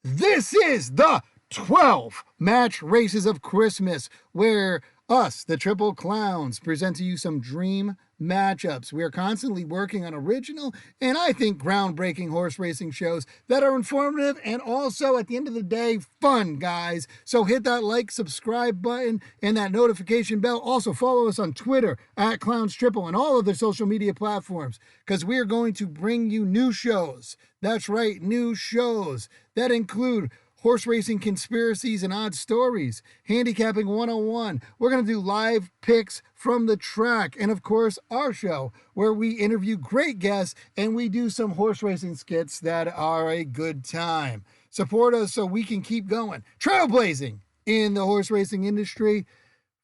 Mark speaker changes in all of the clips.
Speaker 1: This is the 12 match races of Christmas, where us, the Triple Clowns, present to you some dream matchups. We are constantly working on original and I think groundbreaking horse racing shows that are informative and also, at the end of the day, fun, guys. So hit that like, subscribe button and that notification bell. Also follow us on Twitter at Clowns Triple and all of the social media platforms, because we are going to bring you new shows. That's right, new shows that include horse racing conspiracies and odd stories, handicapping 101. We're going to do live picks from the track, and of course our show where we interview great guests and we do some horse racing skits that are a good time. Support us so we can keep going, trailblazing in the horse racing industry.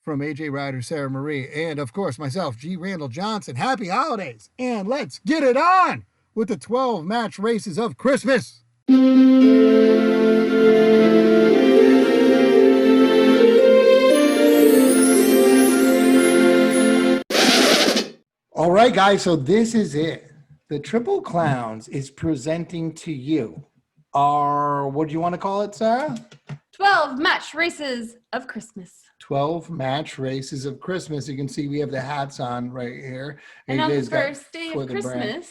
Speaker 1: From AJ Ryder, Sarah Marie, and of course myself, G. Randall Johnson. Happy holidays, and let's get it on with the 12 match races of Christmas. All right, guys, so this is it. The Triple Clowns is presenting to you our, what do you want to call it, Sarah?
Speaker 2: 12 match races of Christmas.
Speaker 1: 12 match races of Christmas. You can see we have the hats on right here.
Speaker 2: And on the first day of Christmas,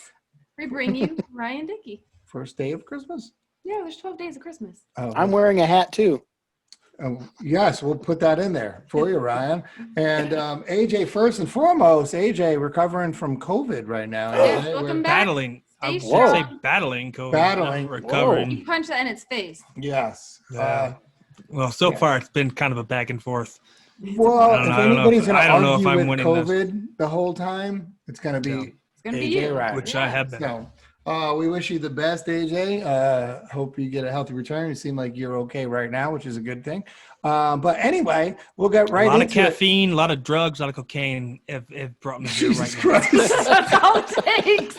Speaker 2: we bring you Ryan Dickey.
Speaker 1: First day of Christmas?
Speaker 2: Yeah, there's 12 days of Christmas.
Speaker 3: Oh, I'm wearing a hat too.
Speaker 1: Oh, yes, we'll put that in there for you, Ryan. And AJ, first and foremost, AJ recovering from COVID right now.
Speaker 2: Yes, welcome back.
Speaker 4: Battling. I would
Speaker 2: Stay
Speaker 4: say
Speaker 2: strong.
Speaker 4: battling COVID.
Speaker 1: Battling.
Speaker 4: Not recovering.
Speaker 2: You punch that in its face.
Speaker 1: Yes.
Speaker 4: Well, so far it's been kind of a back and forth.
Speaker 1: Well, if anybody's going to argue
Speaker 4: I'm
Speaker 1: with
Speaker 4: winning
Speaker 1: COVID the whole time, it's going to be
Speaker 2: It's going to be
Speaker 1: AJ
Speaker 2: you.
Speaker 1: Ryder.
Speaker 4: Which I have been.
Speaker 1: So, we wish you the best, AJ. Hope you get a healthy return. You seem like you're okay right now, which is a good thing. But anyway, we'll get right into it.
Speaker 4: A lot of caffeine, a lot of drugs, a lot of cocaine have brought me here
Speaker 1: Jesus
Speaker 4: right
Speaker 1: Christ.
Speaker 2: That's all it takes.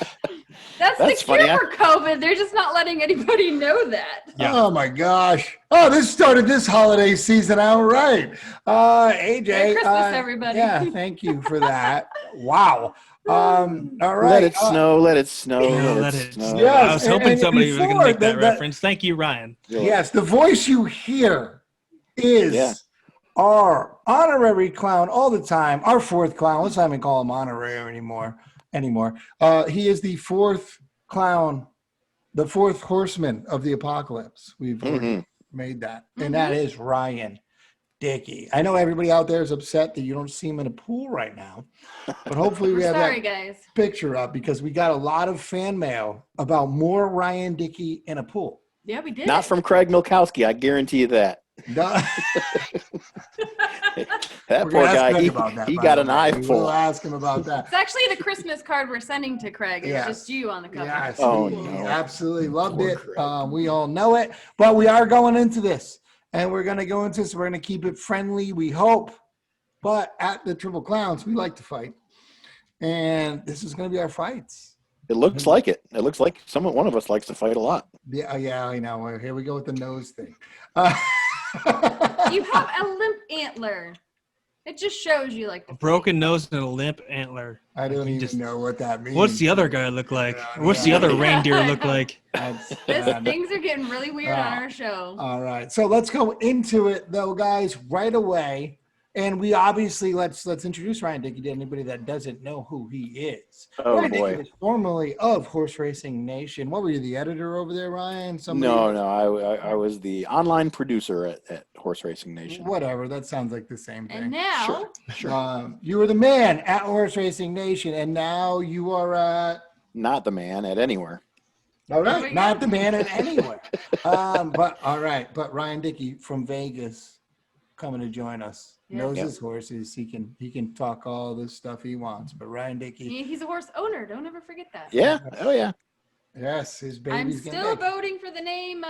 Speaker 2: That's the
Speaker 3: funny.
Speaker 2: cure for COVID. They're just not letting anybody know that.
Speaker 4: Yeah.
Speaker 1: Oh, my gosh. Oh, this started this holiday season out right. AJ.
Speaker 2: Merry Christmas, everybody.
Speaker 1: Yeah, thank you for that. Wow. All right.
Speaker 3: Let it snow, let it snow,
Speaker 4: now.
Speaker 3: let it snow.
Speaker 1: Yes.
Speaker 4: I was hoping
Speaker 1: and
Speaker 4: somebody was going to
Speaker 1: before
Speaker 4: make that
Speaker 1: that-
Speaker 4: reference. Thank you, Ryan.
Speaker 1: Yes, the voice you hear is our honorary clown all the time, our fourth clown. Let's not even call him honorary anymore. He is the fourth clown, the fourth horseman of the apocalypse. We've already made that. And that is Ryan Dickey. I know everybody out there is upset that you don't see him in a pool right now, but hopefully we have
Speaker 2: Sorry,
Speaker 1: that
Speaker 2: guys.
Speaker 1: picture up, because we got a lot of fan mail about more Ryan Dickey in a pool.
Speaker 2: Yeah, we did.
Speaker 3: Not from Craig Milkowski, I guarantee you that.
Speaker 1: No.
Speaker 3: That
Speaker 1: We're
Speaker 3: poor
Speaker 1: gonna ask
Speaker 3: guy,
Speaker 1: Craig
Speaker 3: he
Speaker 1: about that, by
Speaker 3: got
Speaker 1: the
Speaker 3: an
Speaker 1: way.
Speaker 3: eye
Speaker 1: We'll
Speaker 3: full.
Speaker 1: ask him about that.
Speaker 2: It's actually the Christmas card we're sending to Craig. It's
Speaker 1: Yes.
Speaker 2: just you on the cover.
Speaker 1: Yes,
Speaker 3: Oh,
Speaker 1: we
Speaker 3: no.
Speaker 1: absolutely loved
Speaker 3: Poor
Speaker 1: it.
Speaker 3: Craig.
Speaker 1: We all know it, but we are going into this, and we're going to go into this. We're going to keep it friendly, we hope. But at the Triple Clowns, we like to fight, and this is going to be our fights.
Speaker 3: It looks like it. It looks like one of us likes to fight a lot.
Speaker 1: Yeah, I know. Here we go with the nose thing.
Speaker 2: You have a limp antler. It just shows you like
Speaker 4: A broken nose and a limp antler.
Speaker 1: I don't even
Speaker 4: Just-
Speaker 1: know what that means.
Speaker 4: What's the other guy look like?
Speaker 1: Yeah,
Speaker 4: What's the
Speaker 1: yeah.
Speaker 4: other reindeer look like?
Speaker 2: Things are getting really weird on our show.
Speaker 1: All right, so let's go into it though, guys, right away. And we obviously let's introduce Ryan Dickey to anybody that doesn't know who he is.
Speaker 3: Oh,
Speaker 1: Ryan
Speaker 3: boy.
Speaker 1: Dickey is formerly of Horse Racing Nation. What were you, the editor over there, Ryan?
Speaker 3: No, I was the online producer at Horse Racing Nation.
Speaker 1: Whatever. That sounds like the same thing.
Speaker 2: And now,
Speaker 1: You were the man at Horse Racing Nation, and now you are.
Speaker 3: Not the man at anywhere.
Speaker 1: All
Speaker 2: There we
Speaker 1: right, not
Speaker 2: go.
Speaker 1: the man at anywhere. But all right, but Ryan Dickey from Vegas coming to join us.
Speaker 2: Yeah.
Speaker 1: Knows
Speaker 3: Yep.
Speaker 1: his horses. He can talk all the stuff he wants. But Ryan Dickey,
Speaker 2: he's a horse owner. Don't ever forget that.
Speaker 3: Yeah. Oh, yeah.
Speaker 1: yes, his baby's
Speaker 2: I'm
Speaker 1: getting
Speaker 2: still
Speaker 1: big.
Speaker 2: voting for the name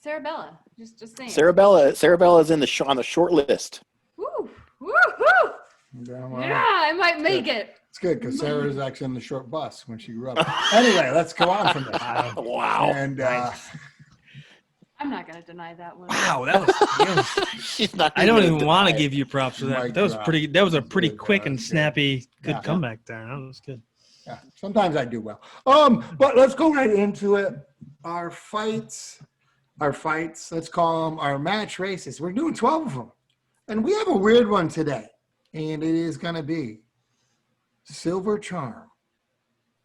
Speaker 2: Sarabella. Just saying.
Speaker 3: Sarabella's in on the short list.
Speaker 2: Woo, woo, woo.
Speaker 1: Yeah, well,
Speaker 2: Yeah, I might make it.
Speaker 1: it's good because Sarah was actually on the short bus when she grew up. Anyway, let's go on from there.
Speaker 3: Wow.
Speaker 1: And
Speaker 2: I'm not gonna deny that one.
Speaker 4: Wow, that was
Speaker 3: She's not
Speaker 4: I don't
Speaker 3: gonna
Speaker 4: even want to
Speaker 3: deny it.
Speaker 4: give you props for
Speaker 1: Mic
Speaker 4: that. That was
Speaker 1: drop.
Speaker 4: pretty. That was a pretty
Speaker 1: Mic
Speaker 4: quick
Speaker 1: drop.
Speaker 4: and snappy, good
Speaker 1: Yeah.
Speaker 4: comeback there. That was good.
Speaker 1: yeah, sometimes I do well. But let's go right into it. Our fights. our fights. Let's call them our match races. We're doing 12 of them. And we have a weird one today. And it is going to be Silver Charm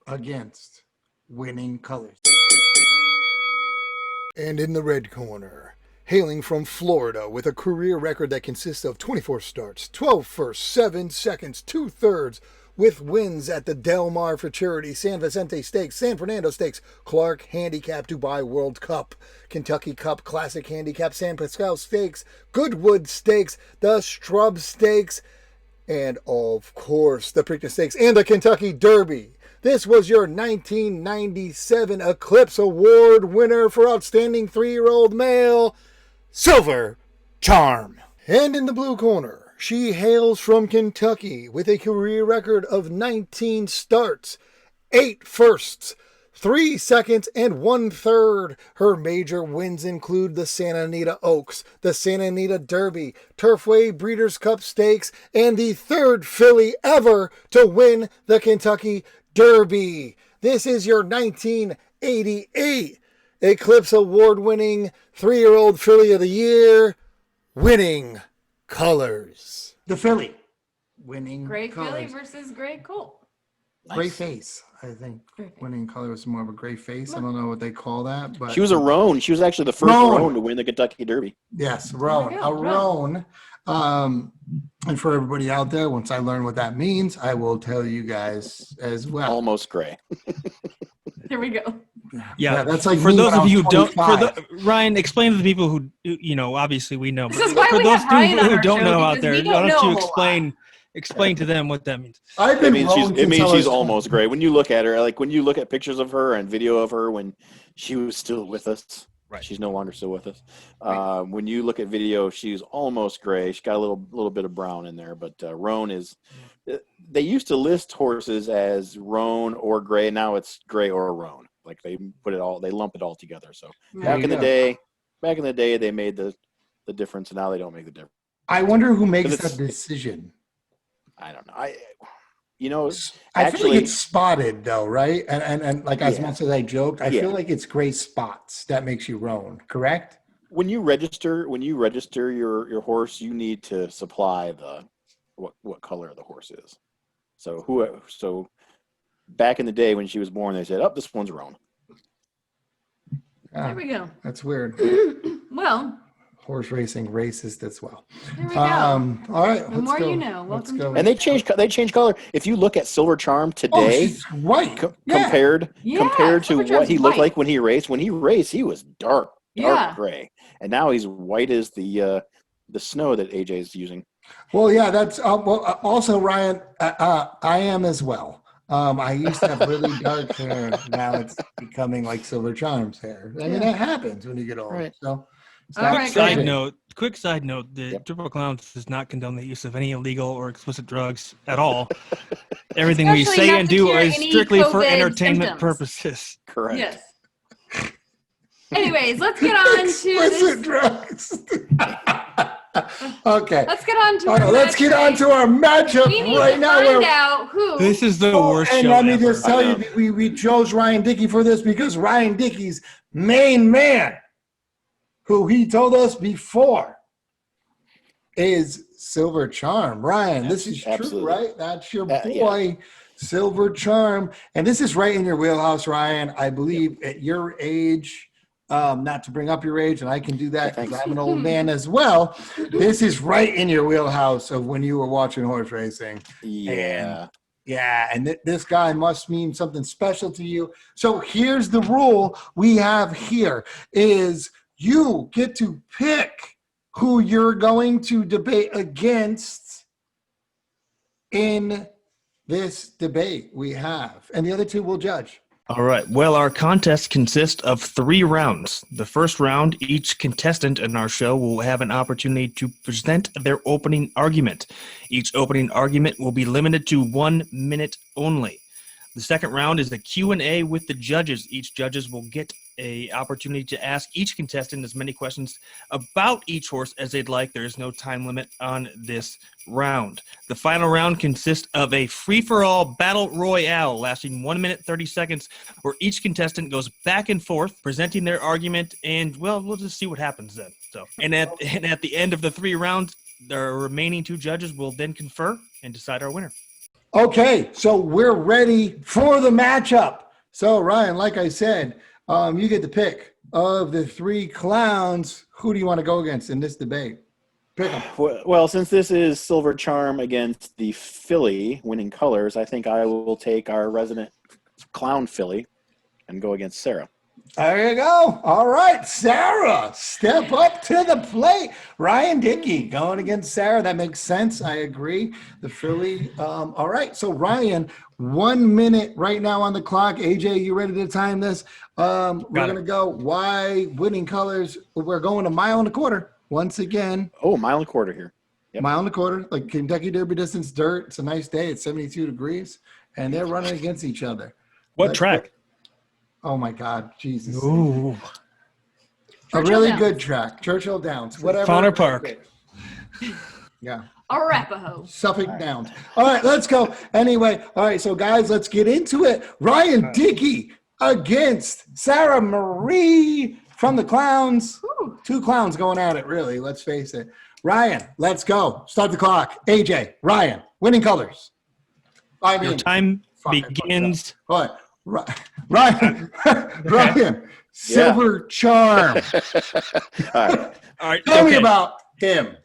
Speaker 1: against Winning Colors. And in the red corner, hailing from Florida with a career record that consists of 24 starts, 12 firsts, 7 seconds, 2/3, with wins at the Del Mar for Charity, San Vicente Stakes, San Fernando Stakes, Clark Handicap, Dubai World Cup, Kentucky Cup, Classic Handicap, San Pascal Stakes, Goodwood Stakes, the Strub Stakes, and of course the Preakness Stakes and the Kentucky Derby. This was your 1997 Eclipse Award winner for Outstanding 3-Year-Old Male, Silver Charm. And in the blue corner, she hails from Kentucky with a career record of 19 starts, 8 firsts, 3 seconds, and 1/3. Her major wins include the Santa Anita Oaks, the Santa Anita Derby, Turfway Breeders' Cup Stakes, and the 3rd filly ever to win the Kentucky Derby. This is your 1988 Eclipse Award-winning 3-Year-Old Filly of the Year, Winning Colors. The filly. Winning
Speaker 2: Gray
Speaker 1: Colors.
Speaker 2: filly versus gray colt.
Speaker 1: Gray face, I think.
Speaker 2: Gray face.
Speaker 1: Winning Colors is more of a gray face. I don't know what they call that, but
Speaker 3: She was a roan. She was actually the first roan to win the Kentucky Derby.
Speaker 1: yes, roan. A roan. And for everybody out there, once I learn what that means, I will tell you guys as well.
Speaker 3: Almost gray.
Speaker 2: Here we go.
Speaker 4: Yeah,
Speaker 1: that's like
Speaker 4: for
Speaker 1: me
Speaker 4: those
Speaker 1: when I
Speaker 4: of you
Speaker 1: was
Speaker 4: who don't.
Speaker 1: 25.
Speaker 4: Ryan, explain to the people who obviously we know.
Speaker 2: This
Speaker 4: But
Speaker 2: is why
Speaker 4: for
Speaker 2: we
Speaker 4: those
Speaker 2: have Ryan on
Speaker 4: who
Speaker 2: our
Speaker 4: don't
Speaker 2: show,
Speaker 4: know out
Speaker 2: because
Speaker 4: there,
Speaker 2: we
Speaker 4: why
Speaker 2: don't
Speaker 4: don't
Speaker 2: know
Speaker 4: you
Speaker 2: a lot.
Speaker 4: explain to them what that means?
Speaker 1: I've
Speaker 3: I
Speaker 1: been
Speaker 3: mean,
Speaker 1: roan since I was
Speaker 3: she's
Speaker 1: 20.
Speaker 3: almost gray. When you look at her, like when you look at pictures of her and video of her when she was still with us,
Speaker 4: Right.
Speaker 3: She's no longer still with us. When you look at video, she's almost gray. She's got a little bit of brown in there, but roan is. They used to list horses as roan or gray. Now it's gray or roan. Like they lump it all together. So back in the day, they made the difference, and now they don't make the difference.
Speaker 1: I wonder who makes that decision.
Speaker 3: I don't know. I
Speaker 1: feel like it's spotted though, right? And like as much as I joked, I feel like it's gray spots that makes you roan, correct?
Speaker 3: When you register your horse, you need to supply what color the horse is. So back in the day when she was born, they said, "Oh, this one's roan."
Speaker 2: There we go.
Speaker 1: That's weird.
Speaker 2: Well,
Speaker 1: horse racing racist as well.
Speaker 2: there we go.
Speaker 1: All right,
Speaker 2: The more you know. Welcome to
Speaker 3: And they changed color. If you look at Silver Charm today,
Speaker 1: she's white.
Speaker 3: compared to
Speaker 2: Silver
Speaker 3: what
Speaker 2: Charm's
Speaker 3: he looked
Speaker 2: white.
Speaker 3: like when he raced, he was dark
Speaker 2: Yeah.
Speaker 3: gray, and now he's white as the snow that AJ is using.
Speaker 1: Well, yeah, that's also Ryan. I am as well. I used to have really dark hair. Now it's becoming like Silver Charm's hair. I mean, that happens when you get older.
Speaker 3: Right.
Speaker 1: So, it's
Speaker 2: All
Speaker 1: not
Speaker 2: right,
Speaker 1: crazy.
Speaker 4: Quick side note, the Triple Clowns does not condone the use of any illegal or explicit drugs at all. Everything we
Speaker 2: Especially
Speaker 4: say
Speaker 2: not
Speaker 4: and
Speaker 2: to
Speaker 4: do
Speaker 2: cure
Speaker 4: is
Speaker 2: any
Speaker 4: strictly for
Speaker 2: COVID
Speaker 4: entertainment
Speaker 2: symptoms.
Speaker 4: purposes.
Speaker 3: Correct.
Speaker 2: Yes. Anyways, let's get on to
Speaker 1: Explicit
Speaker 2: this.
Speaker 1: drugs. Okay.
Speaker 2: Let's get on to
Speaker 1: All right,
Speaker 2: our
Speaker 1: let's get on to our matchup
Speaker 2: We need
Speaker 1: right
Speaker 2: to
Speaker 1: now.
Speaker 2: find out who.
Speaker 4: This is the worst
Speaker 1: And
Speaker 4: show
Speaker 1: let me
Speaker 4: ever.
Speaker 1: just tell you, we chose Ryan Dickey for this because Ryan Dickey's main man, who he told us before, is Silver Charm. Ryan, this is
Speaker 3: Absolutely.
Speaker 1: true, right? That's your
Speaker 3: Yeah.
Speaker 1: boy, Silver Charm. And this is right in your wheelhouse, Ryan. I believe at your age, not to bring up your age, and I can do that because I'm an old man as well. This is right in your wheelhouse of when you were watching horse racing.
Speaker 3: Yeah.
Speaker 1: And this guy must mean something special to you. So here's the rule we have here is you get to pick who you're going to debate against in this debate we have. And the other two will judge.
Speaker 4: All right. Well, our contest consists of 3 rounds. The first round, each contestant in our show will have an opportunity to present their opening argument. Each opening argument will be limited to 1 minute only. The second round is the Q&A with the judges. Each judges will get a opportunity to ask each contestant as many questions about each horse as they'd like. There is no time limit on this round. The final round consists of a free-for-all battle royale lasting 1 minute 30 seconds, where each contestant goes back and forth presenting their argument, and well, we'll just see what happens then. So, and at the end of the 3 rounds, the remaining 2 judges will then confer and decide our winner.
Speaker 1: Okay, so we're ready for the matchup. So Ryan, like I said, you get to pick of the 3 clowns. Who do you want to go against in this debate? Pick them.
Speaker 3: Well, since this is Silver Charm against the filly winning colors, I think I will take our resident clown filly and go against Sarah.
Speaker 1: There you go. All right, Sarah, step up to the plate. Ryan Dickey going against Sarah. That makes sense. I agree. The filly. All right, so Ryan, 1 minute right now on the clock. AJ, you ready to time this? We're going to go Y winning colors. We're going a mile and a quarter once again.
Speaker 3: Oh, mile and a quarter here. Yep.
Speaker 1: Mile and a quarter, like Kentucky Derby distance dirt. It's a nice day. It's 72 degrees, and they're running against each other.
Speaker 4: What track?
Speaker 1: Oh, my God. Jesus.
Speaker 4: Ooh.
Speaker 1: A really good track. Churchill Downs. Whatever.
Speaker 4: Fauner Park.
Speaker 1: Yeah.
Speaker 2: Arapahoe.
Speaker 1: Suffolk Downs. All right, let's go. Anyway, all right, so guys, let's get into it. Ryan Dickey against Sarah Marie from the Clowns.
Speaker 2: Ooh.
Speaker 1: 2 clowns going at it, really. Let's face it. Ryan, let's go. Start the clock. AJ, Ryan, winning colors.
Speaker 4: Your time begins.
Speaker 1: All right. Ryan, Silver Charm.
Speaker 3: All right.
Speaker 1: Tell me about him.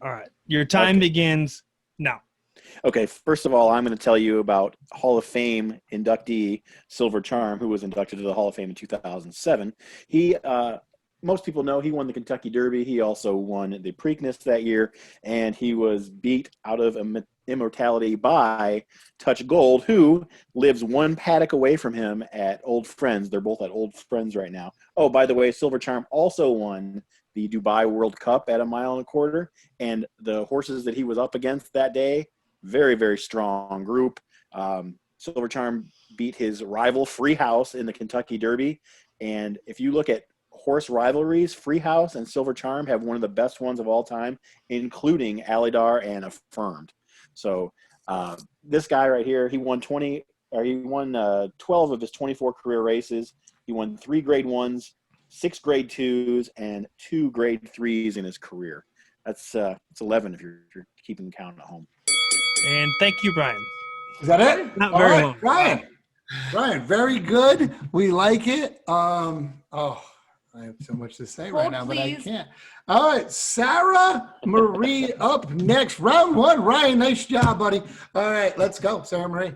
Speaker 4: All right. Your time begins now.
Speaker 3: Okay, first of all, I'm going to tell you about Hall of Fame inductee Silver Charm, who was inducted to the Hall of Fame in 2007. He, most people know he won the Kentucky Derby. He also won the Preakness that year, and he was beat out of immortality by Touch Gold, who lives 1 paddock away from him at Old Friends. They're both at Old Friends right now. Oh, by the way, Silver Charm also won the Dubai World Cup at a mile and a quarter, and the horses that he was up against that day, very, very strong group. Silver Charm beat his rival Free House in the Kentucky Derby, and if you look at horse rivalries, Free House and Silver Charm have one of the best ones of all time, including Alydar and Affirmed. So this guy right here, he won 12 of his 24 career races. He won 3 grade 1s, 6 grade 2s, and 2 grade 3s in his career. That's it's 11 if you're keeping count at home.
Speaker 4: And thank you, Brian.
Speaker 1: Is that it?
Speaker 4: Not very long.
Speaker 1: Ryan, very good. We like it. I have so much to say right now, but I can't. All right, Sarah Marie up next. Round 1. Ryan, nice job, buddy. All right, let's go, Sarah Marie.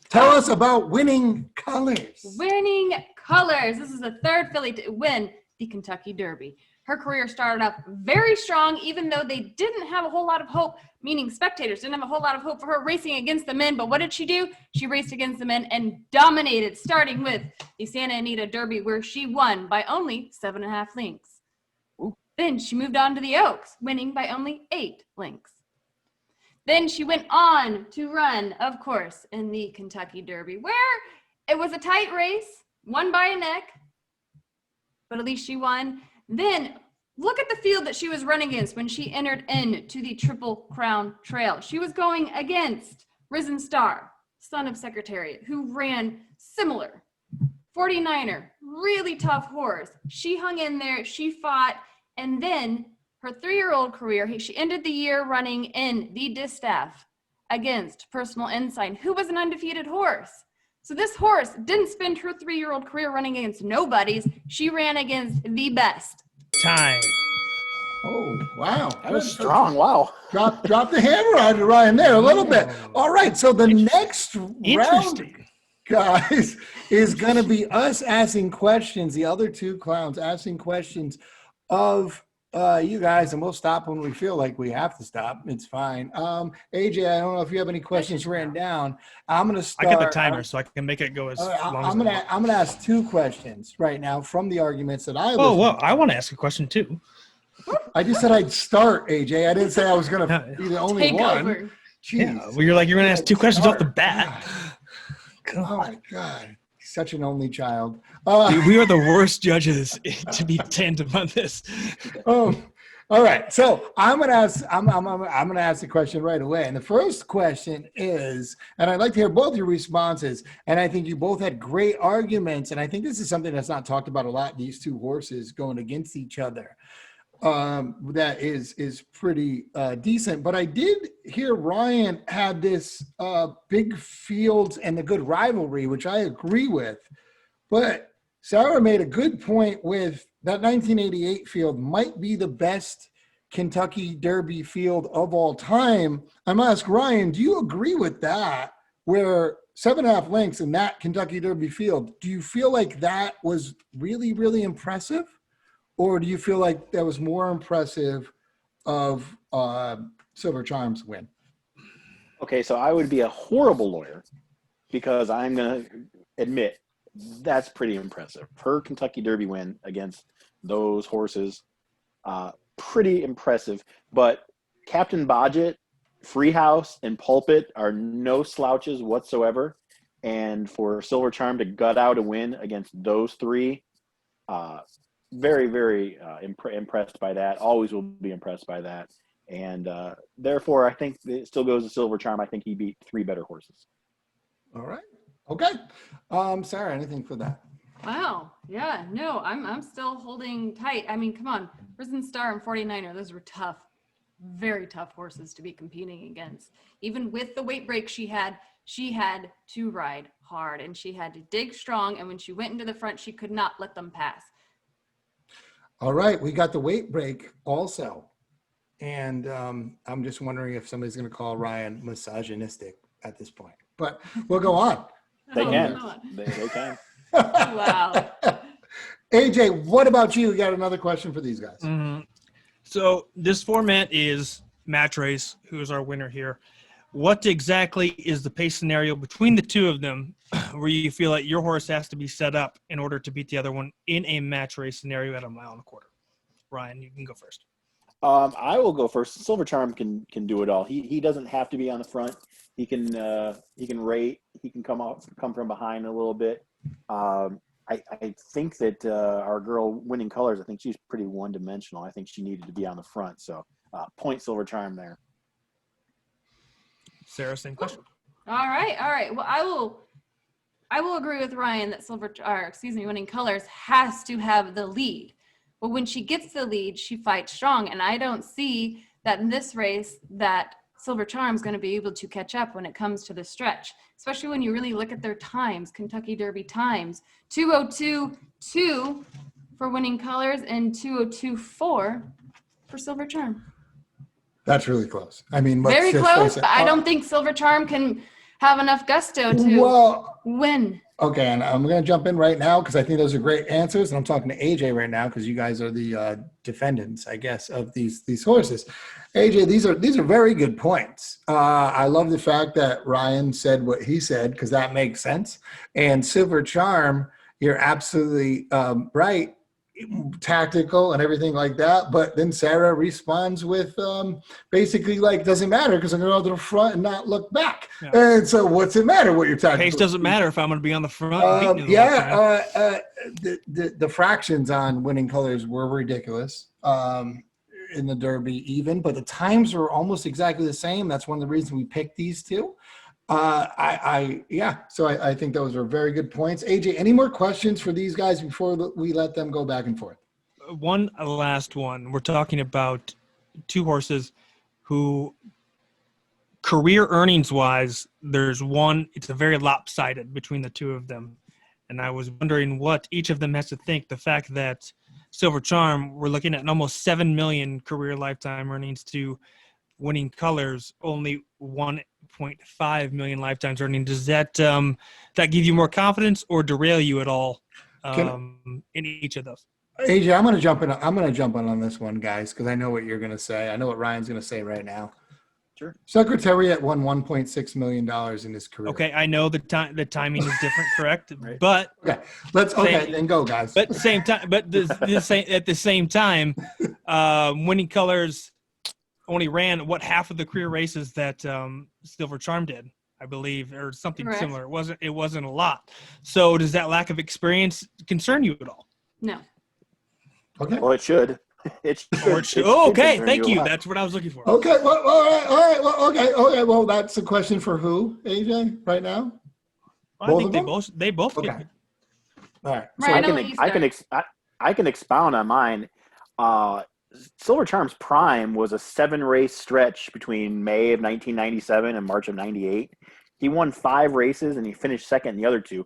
Speaker 1: Tell us about winning colors.
Speaker 2: Winning colors. This is the 3rd filly to win the Kentucky Derby. Her career started off very strong, even though they didn't have a whole lot of hope, meaning spectators didn't have a whole lot of hope for her racing against the men. But what did she do? She raced against the men and dominated, starting with the Santa Anita Derby, where she won by only 7.5 lengths. Ooh. Then she moved on to the Oaks, winning by only 8 lengths. Then she went on to run, of course, in the Kentucky Derby, where it was a tight race, won by a neck, but at least she won. Then look at the field that she was running against when she entered into the Triple Crown Trail. She was going against Risen Star, son of Secretariat, who ran similar. 49er, really tough horse. She hung in there, she fought, and then her 3-year-old career, she ended the year running in the Distaff against Personal Ensign, who was an undefeated horse. So this horse didn't spend her 3-year-old career running against nobodies. She ran against the best.
Speaker 4: Time.
Speaker 1: Oh, wow.
Speaker 3: That was strong. Wow.
Speaker 1: Drop the hammer on Ryan there a little bit. All right, so the next round, guys, is going to be us asking questions, the other 2 clowns asking questions of you guys, and we'll stop when we feel like we have to stop. It's fine. AJ, I don't know if you have any questions written down. I'm going to start.
Speaker 4: I got the timer, so I can make it go as long as
Speaker 1: I'm going to ask 2 questions right now from the arguments that I listened
Speaker 4: to. Well, I want to ask a question too.
Speaker 1: I just said I'd start, AJ. I didn't say I was going to be the only one.
Speaker 2: Over.
Speaker 1: Jeez.
Speaker 4: Yeah, well, you're going to ask 2 questions off the bat.
Speaker 1: Oh, my God. such an only child.
Speaker 4: Dude, we are the worst judges to be tandem on this.
Speaker 1: Oh, all right. So I'm gonna ask. I'm gonna ask the question right away. And the first question is, and I'd like to hear both your responses. And I think you both had great arguments. And I think this is something that's not talked about a lot. These two horses going against each other. That is pretty decent. But I did hear Ryan had this big fields and the good rivalry, which I agree with. But Sarah made a good point with that 1988 field might be the best Kentucky Derby field of all time. I'm going to ask Ryan, do you agree with that? Where 7.5 lengths in that Kentucky Derby field, do you feel like that was really, really impressive? Or do you feel like that was more impressive of Silver Charm's win?
Speaker 3: Okay, so I would be a horrible lawyer because I'm going to admit that's pretty impressive. Her Kentucky Derby win against those horses, pretty impressive. But Captain Bodgett, Freehouse, and Pulpit are no slouches whatsoever. And for Silver Charm to gut out a win against those three, very, very impressed by that. Always will be impressed by that. And therefore, I think it still goes to Silver Charm. I think he beat 3 better horses.
Speaker 1: All right. Okay. Sarah, anything for that?
Speaker 2: Wow. Yeah. No, I'm still holding tight. I mean, come on. Risen Star and 49er, those were tough, very tough horses to be competing against. Even with the weight break she had to ride hard and she had to dig strong. And when she went into the front, she could not let them pass.
Speaker 1: All right. We got the weight break also. And I'm just wondering if somebody's going to call Ryan misogynistic at this point. But we'll go on.
Speaker 3: They
Speaker 2: Oh,
Speaker 3: can.
Speaker 2: God.
Speaker 3: They can.
Speaker 2: Wow.
Speaker 1: AJ, what about you? You got another question for these guys?
Speaker 4: Mm-hmm. So this format is match race. Who's our winner here? What exactly is the pace scenario between the two of them where you feel like your horse has to be set up in order to beat the other one in a match race scenario at 1.25 miles? Ryan, you can go first.
Speaker 3: I will go first. Silver Charm can do it all. He doesn't have to be on the front. He can rate. He can come from behind a little bit. I think that our girl Winning Colors, I think she's pretty one-dimensional. I think she needed to be on the front. So point Silver Charm there.
Speaker 4: Sarah, same question.
Speaker 2: All right. Well, I will agree with Ryan that Winning Colors has to have the lead. But when she gets the lead, she fights strong. And I don't see that in this race that Silver Charm's going to be able to catch up when it comes to the stretch, especially when you really look at their times, Kentucky Derby times, 2:02.2 for Winning Colors and 2:02.4 for Silver Charm.
Speaker 1: That's really close. I mean,
Speaker 2: Very close, but I don't think Silver Charm can have enough gusto to win.
Speaker 1: Okay, and I'm going to jump in right now because I think those are great answers. And I'm talking to AJ right now because you guys are the defendants, I guess, of these horses. AJ, these are very good points. I love the fact that Ryan said what he said because that makes sense. And Silver Charm, you're absolutely right, tactical and everything like that. But then Sarah responds with basically like, doesn't matter because I'm going to go to the front and not look back. Yeah. And so what's it matter what you're tactical?
Speaker 4: Pace doesn't matter if I'm going to be on the front.
Speaker 1: The fractions on Winning Colors were ridiculous in the Derby even, but the times were almost exactly the same. That's one of the reasons we picked these two. So I think those are very good points. AJ, any more questions for these guys before we let them go back and forth?
Speaker 4: One last one. We're talking about two horses who career earnings wise, there's one, it's a very lopsided between the two of them. And I was wondering what each of them has to think. The fact that Silver Charm, we're looking at almost 7 million career lifetime earnings to Winning Colors, only 1.5 million lifetimes earning. Does that give you more confidence or derail you at all in each of those?
Speaker 1: AJ, I'm going to jump in. I'm going to jump in on this one, guys, because I know what you're going to say. I know what Ryan's going to say right now.
Speaker 3: Sure.
Speaker 1: Secretariat won $1.6 million in his career.
Speaker 4: Okay, I know the timing is different, correct?
Speaker 3: Right.
Speaker 4: But
Speaker 1: then go, guys.
Speaker 4: But same time, but at the same time, Winning Colors only ran what half of the career races that Silver Charm did. I believe, or something
Speaker 2: Correct.
Speaker 4: similar. It wasn't a lot. So does that lack of experience concern you at all?
Speaker 2: No.
Speaker 1: Okay.
Speaker 3: Well, it should. It should.
Speaker 4: Or it should,
Speaker 3: it
Speaker 4: oh,
Speaker 3: should
Speaker 4: okay,
Speaker 3: concern
Speaker 4: thank
Speaker 3: a
Speaker 4: you.
Speaker 3: lot.
Speaker 4: That's what I was looking for.
Speaker 1: Okay. Well, all right. Well, okay. Well, that's a question for who, AJ, right now?
Speaker 4: I
Speaker 1: Both
Speaker 4: think
Speaker 1: of
Speaker 4: they
Speaker 1: them?
Speaker 4: both
Speaker 1: Okay.
Speaker 4: get
Speaker 1: All right.
Speaker 2: Right,
Speaker 3: I
Speaker 2: I know
Speaker 3: can
Speaker 2: what you
Speaker 3: I can
Speaker 2: start.
Speaker 3: I can expound on mine. Silver Charm's prime was a 7-race stretch between May of 1997 and March of 98. He won 5 races and he finished second in the other 2.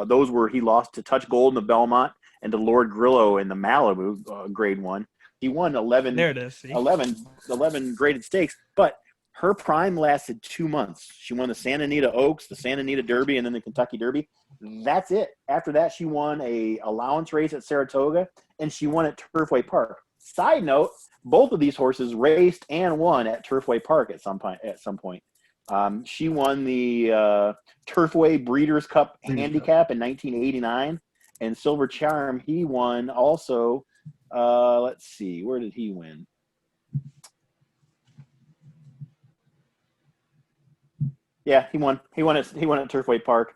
Speaker 3: Those were he lost to Touch Gold in the Belmont and to Lord Grillo in the Malibu Grade 1. He won 11
Speaker 4: there. It is. See?
Speaker 3: 11 graded stakes, but her prime lasted 2 months. She won the Santa Anita Oaks, the Santa Anita Derby, and then the Kentucky Derby. That's it. After that, she won a allowance race at Saratoga, and she won at Turfway Park. Side note, both of these horses raced and won at Turfway Park at some point. She won the Turfway Breeders' Cup Handicap in 1989, and Silver Charm, he won also. Let's see, where did he win? Yeah, he won. He won at Turfway Park.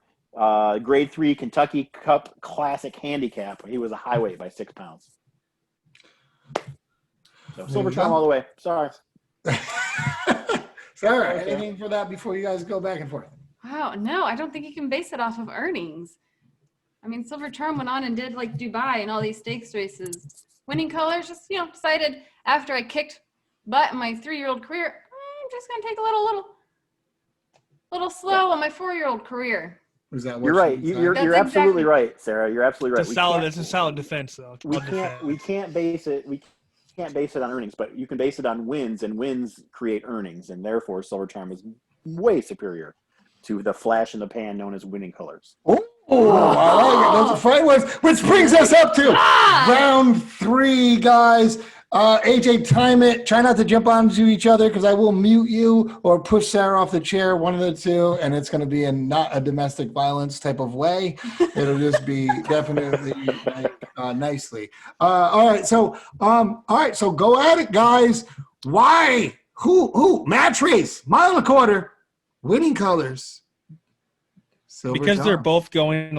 Speaker 3: Grade 3 Kentucky Cup Classic Handicap. He was a high weight by 6 pounds. So Silver Charm all the way. Sorry.
Speaker 1: Sarah, anything for that before you guys go back and forth?
Speaker 2: Wow, no, I don't think you can base it off of earnings. I mean, Silver Charm went on and did like Dubai and all these stakes races. Winning Colors just, decided after I kicked butt in my 3-year-old career, I'm just going to take a little slow on my 4-year-old career.
Speaker 1: Is that what
Speaker 3: You're right.
Speaker 1: she
Speaker 3: You're
Speaker 2: That's
Speaker 3: absolutely
Speaker 2: exactly-
Speaker 3: right, Sarah. You're absolutely right.
Speaker 4: It's a solid defense, though.
Speaker 3: We can't base it. We can't base it on earnings, but you can base it on wins, and wins create earnings, and therefore Silver Charm is way superior to the flash in the pan known as Winning Colors.
Speaker 1: Oh, I like it. That's a fine one. Which brings us up to round 3, guys. AJ, time it. Try not to jump onto each other because I will mute you or push Sarah off the chair, one of the two, and it's going to be not a domestic violence type of way. It'll just be definitely nicely. All right, so go at it, guys. Why? Who? Match race, 1.25 miles, Winning Colors. Silver
Speaker 4: because they're
Speaker 1: Charm.
Speaker 4: both going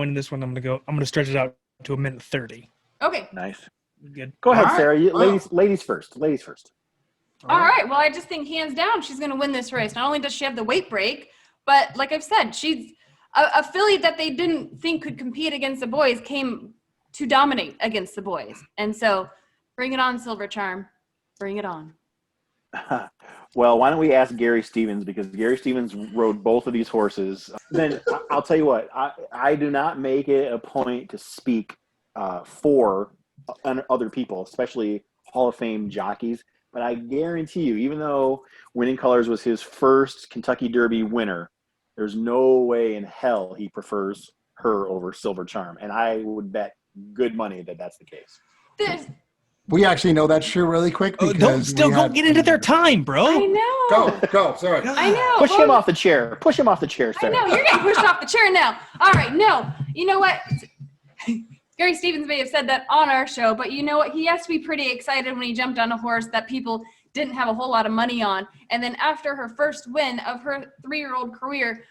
Speaker 4: in this one. I'm gonna stretch it out to 1:30.
Speaker 2: Okay.
Speaker 3: Nice.
Speaker 4: Good.
Speaker 3: Go ahead,
Speaker 1: All right.
Speaker 3: Sarah.
Speaker 1: Wow.
Speaker 3: Ladies first. Ladies first.
Speaker 2: All right. Well, I just think hands down she's going to win this race. Not only does she have the weight break, but like I've said, she's a filly that they didn't think could compete against the boys came to dominate against the boys. And so bring it on, Silver Charm. Bring it on.
Speaker 3: Well, why don't we ask Gary Stevens, because Gary Stevens rode both of these horses. Then I'll tell you what, I do not make it a point to speak for other people, especially Hall of Fame jockeys. But I guarantee you, even though Winning Colors was his first Kentucky Derby winner, there's no way in hell he prefers her over Silver Charm. And I would bet good money that that's the case.
Speaker 1: We actually know that's true really quick because
Speaker 4: Don't get into their time, bro.
Speaker 2: I know.
Speaker 1: Go. Sorry.
Speaker 2: I know.
Speaker 3: Push him off the chair. Push him off the chair,
Speaker 2: I
Speaker 3: Sarah.
Speaker 2: know. You're getting pushed off the chair now. All right. No. You know what? Gary Stevens may have said that on our show, but you know what? He has to be pretty excited when he jumped on a horse that people didn't have a whole lot of money on. And then after her first win of her 3-year-old career,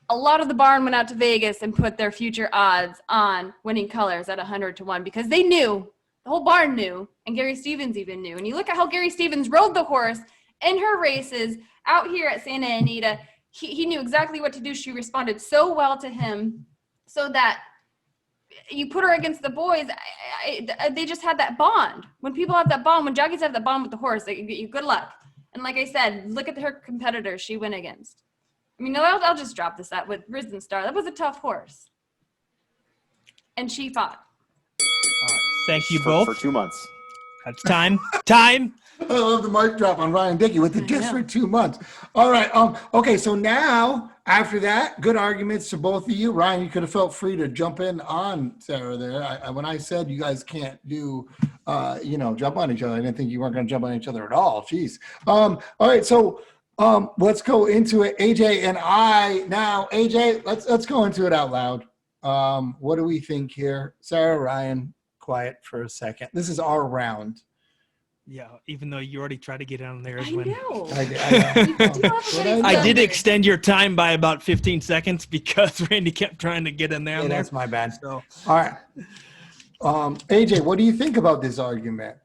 Speaker 2: a lot of the barn went out to Vegas and put their future odds on Winning Colors at 100-1 because they knew, the whole barn knew, and Gary Stevens even knew. And you look at how Gary Stevens rode the horse in her races out here at Santa Anita. He knew exactly what to do. She responded so well to him so that you put her against the boys, they just had that bond. When people have that bond, when jockeys have that bond with the horse, they get you good luck. And like I said, look at her competitors she went against. I mean, I'll just drop this out with Risen Star. That was a tough horse. And she fought.
Speaker 4: Thank you both.
Speaker 3: For 2 months.
Speaker 4: That's time. Time.
Speaker 1: I love the mic drop on Ryan Dickey with the just for 2 months. All right. Okay. So now after that, good arguments to both of you. Ryan, you could have felt free to jump in on Sarah there. When I said you guys can't do, jump on each other, I didn't think you weren't going to jump on each other at all. Jeez. All right. So let's go into it. AJ and I now. AJ, let's go into it out loud. What do we think here? Sarah, Ryan, quiet for a second. This is our round.
Speaker 4: Yeah, even though you already tried to get on there.
Speaker 2: I
Speaker 4: When
Speaker 2: know.
Speaker 1: I
Speaker 2: You steal everybody's
Speaker 4: I did
Speaker 2: thunder.
Speaker 4: extend your time by about 15 seconds because Randy kept trying to get in there.
Speaker 1: Yeah, that's my bad.
Speaker 4: So,
Speaker 1: All right. AJ, what do you think about this argument?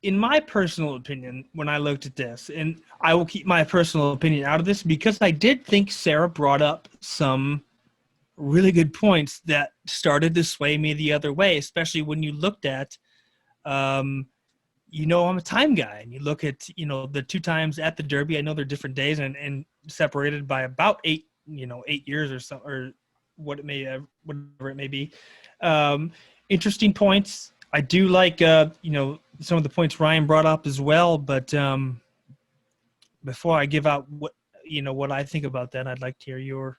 Speaker 4: in my personal opinion, when I looked at this, and I will keep my personal opinion out of this because I did think Sarah brought up some really good points that started to sway me the other way, especially when you looked at, I'm a time guy, and you look at, the 2 times at the Derby. I know they're different days and separated by about 8 years or so, or whatever it may be. Interesting points. I do like, some of the points Ryan brought up as well. But before I give out what I think about that, I'd like to hear your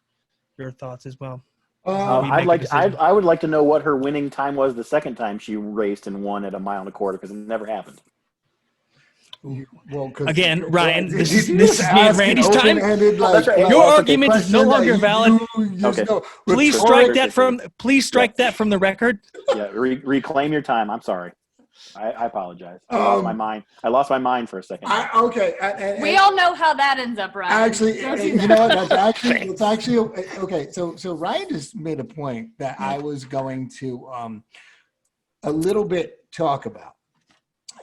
Speaker 4: thoughts as well.
Speaker 3: I would like to know what her winning time was the second time she raced and won at 1.25 miles because it never happened.
Speaker 1: Well,
Speaker 4: again, Ryan, this is
Speaker 1: me
Speaker 4: and Randy's time.
Speaker 3: That's right.
Speaker 4: Your
Speaker 3: Okay,
Speaker 4: argument is no longer valid.
Speaker 3: Okay.
Speaker 4: Please strike that from the record.
Speaker 3: Yeah, reclaim your time. I'm sorry. I apologize. I lost my mind. I lost my mind for a second.
Speaker 2: We all know how that ends up, Ryan.
Speaker 1: Actually, you know what? That's actually okay. So Ryan just made a point that I was going to a little bit talk about,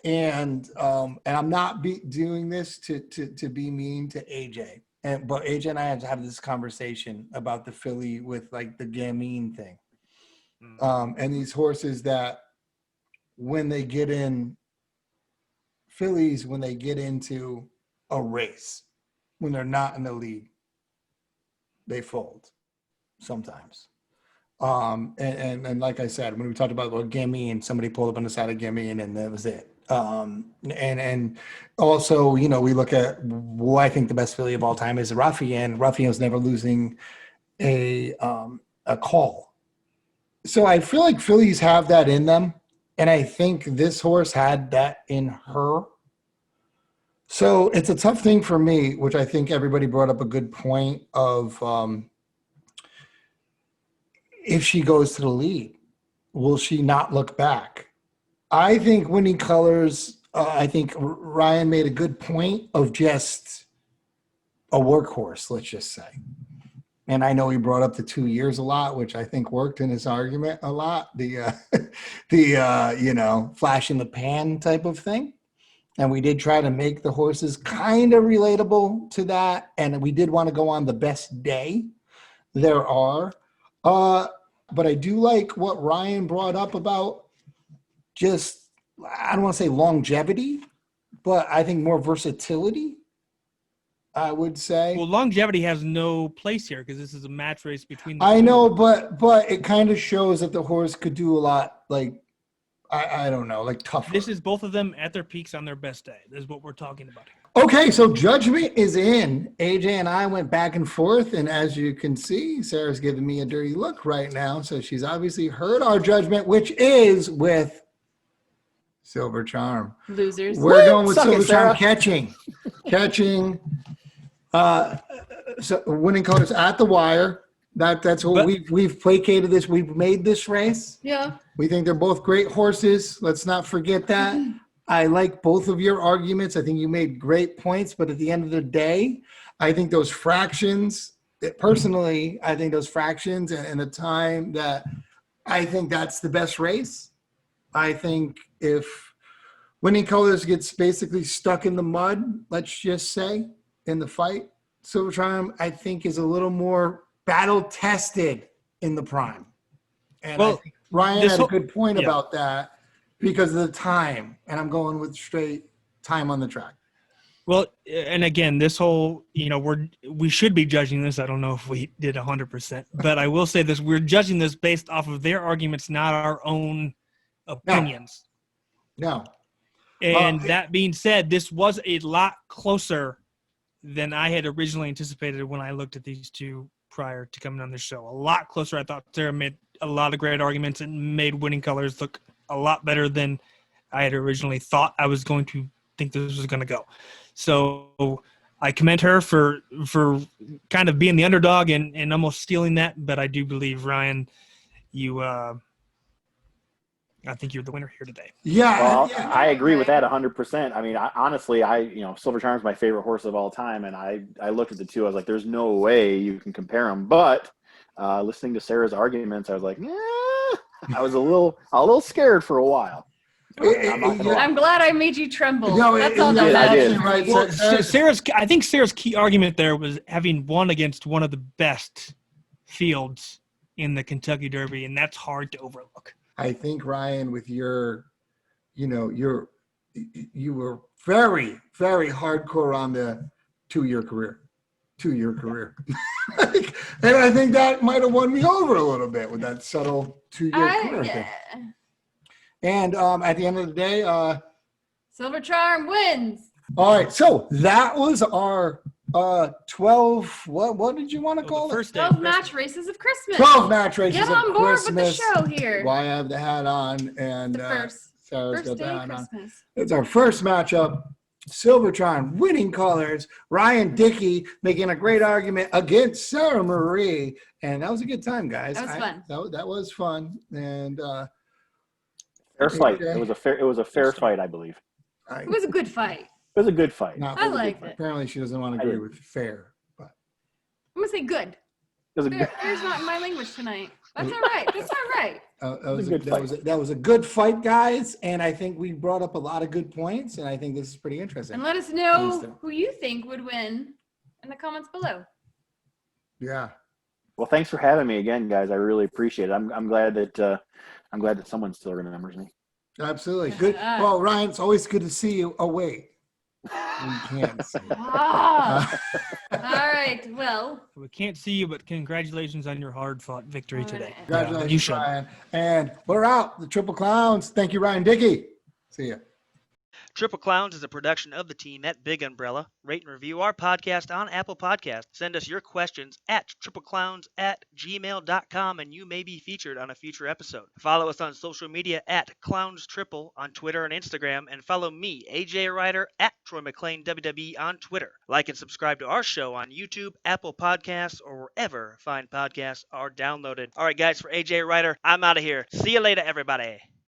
Speaker 1: and I'm not doing this to be mean to AJ, but AJ and I had to have this conversation about the filly with like the gamine thing, and these horses that, when they get in fillies, when they get into a race, when they're not in the lead, they fold sometimes. And like I said, when we talked about Gamine, somebody pulled up on the side of Gamine and that was it. And also, we look at who I think the best filly of all time is Raffian. Raffian's never losing a call. So I feel like fillies have that in them. And I think this horse had that in her. So it's a tough thing for me, which I think everybody brought up a good point of if she goes to the lead, will she not look back? I think Winning Colors, I think Ryan made a good point of just a workhorse, let's just say. And I know he brought up the 2 years a lot, which I think worked in his argument a lot. The flash in the pan type of thing. And we did try to make the horses kind of relatable to that. And we did want to go on the best day there are. But I do like what Ryan brought up about just, I don't want to say longevity, but I think more versatility. I would say.
Speaker 4: Well, longevity has no place here because this is a match race between.
Speaker 1: I know, but it kind of shows that the horse could do a lot. Like, I don't know, like tougher.
Speaker 4: This is both of them at their peaks on their best day. This is what we're talking about here.
Speaker 1: Okay, so judgment is in. AJ and I went back and forth, and as you can see, Sarah's giving me a dirty look right now. So she's obviously heard our judgment, which is with Silver Charm.
Speaker 2: Losers.
Speaker 1: We're going with Silver Charm
Speaker 3: Sarah.
Speaker 1: catching. So Winning Colors at the wire. That's what we've placated this. We've made this race.
Speaker 2: Yeah.
Speaker 1: We think they're both great horses. Let's not forget that. I like both of your arguments. I think you made great points, but at the end of the day, I think those fractions, personally, I think those fractions and the time that I think that's the best race. I think if Winning Colors gets basically stuck in the mud, let's just say, in the fight, Silver Charm, I think, is a little more battle tested in the prime. And I think Ryan had a good point about that because of the time. And I'm going with straight time on the track.
Speaker 4: Well, and again, this whole, we should be judging this. I don't know if we did 100%, but I will say this: we're judging this based off of their arguments, not our own opinions.
Speaker 1: No.
Speaker 4: And that being said, this was a lot closer than I had originally anticipated when I looked at these two prior to coming on the show. A lot closer. I thought Sarah made a lot of great arguments and made Winning Colors look a lot better than I had originally thought I was going to think this was going to go. So I commend her for kind of being the underdog and almost stealing that. But I do believe, Ryan, you I I think you're the winner here today.
Speaker 1: Yeah,
Speaker 3: Well,
Speaker 1: yeah.
Speaker 3: I agree with that 100%. I mean, honestly, Silver Charm's my favorite horse of all time, and I looked at the two. I was like, "There's no way you can compare them." But listening to Sarah's arguments, I was like, I was a little scared for a while. I'm not gonna lie.
Speaker 2: I'm glad I made you tremble.
Speaker 1: No,
Speaker 2: That's all
Speaker 3: did,
Speaker 2: that
Speaker 3: I did.
Speaker 2: matters.
Speaker 1: Right.
Speaker 4: Well, I think Sarah's key argument there was having won against one of the best fields in the Kentucky Derby, and that's hard to overlook.
Speaker 1: I think, Ryan, with you were very, very hardcore on the 2-year career. And I think that might have won me over a little bit with that subtle 2-year career thing. And at the end of the day,
Speaker 2: Silver Charm wins.
Speaker 1: all right, so that was our 12, what did you want to call it?
Speaker 4: First day.
Speaker 2: 12 match races of Christmas.
Speaker 1: 12 match races
Speaker 2: Get
Speaker 1: of
Speaker 2: on board
Speaker 1: Christmas.
Speaker 2: with the show here.
Speaker 1: Why I have the hat on, and
Speaker 2: The
Speaker 1: Sarah's
Speaker 2: first
Speaker 1: got
Speaker 2: day
Speaker 1: the
Speaker 2: of
Speaker 1: hat on.
Speaker 2: Christmas.
Speaker 1: It's our first matchup. Silver Charm winning colors. Ryan Dickey making a great argument against Sarah Marie, and that was a good time, guys.
Speaker 2: That was fun.
Speaker 1: That was fun, and
Speaker 3: Fair fight. It was a fair fight, I believe.
Speaker 2: It was a good fight.
Speaker 3: It was a good fight.
Speaker 1: Not
Speaker 2: I
Speaker 1: really
Speaker 2: liked
Speaker 1: good.
Speaker 2: it.
Speaker 1: Apparently, she doesn't want to
Speaker 3: I
Speaker 1: agree
Speaker 3: did.
Speaker 1: with fair, but
Speaker 2: I'm going to say good.
Speaker 3: It was a good.
Speaker 2: Fair's not my language tonight. That's all right. That's all right.
Speaker 1: that was a good fight, guys. And I think we brought up a lot of good points, and I think this is pretty interesting.
Speaker 2: And let us know who you think would win in the comments below.
Speaker 1: Yeah.
Speaker 3: Well, thanks for having me again, guys. I really appreciate it. I'm glad that someone still remembers me.
Speaker 1: Absolutely. Good. Well, Ryan, it's always good to see you. Oh, wait. We can't see you.
Speaker 2: Ah. All right. Well.
Speaker 4: We can't see you, but congratulations on your hard-fought victory today.
Speaker 1: Congratulations,
Speaker 4: You should.
Speaker 1: Ryan. And we're out. The Triple Clowns. Thank you, Ryan Dickey. See ya.
Speaker 5: Triple Clowns is a production of the team at Big Umbrella. Rate and review our podcast on Apple Podcasts. Send us your questions at tripleclowns@gmail.com and you may be featured on a future episode. Follow us on social media at ClownsTriple on Twitter and Instagram, and follow me, AJ Ryder, at Troy McClain WWE on Twitter. Like and subscribe to our show on YouTube, Apple Podcasts, or wherever fine podcasts are downloaded. All right, guys, for AJ Ryder, I'm out of here. See you later, everybody.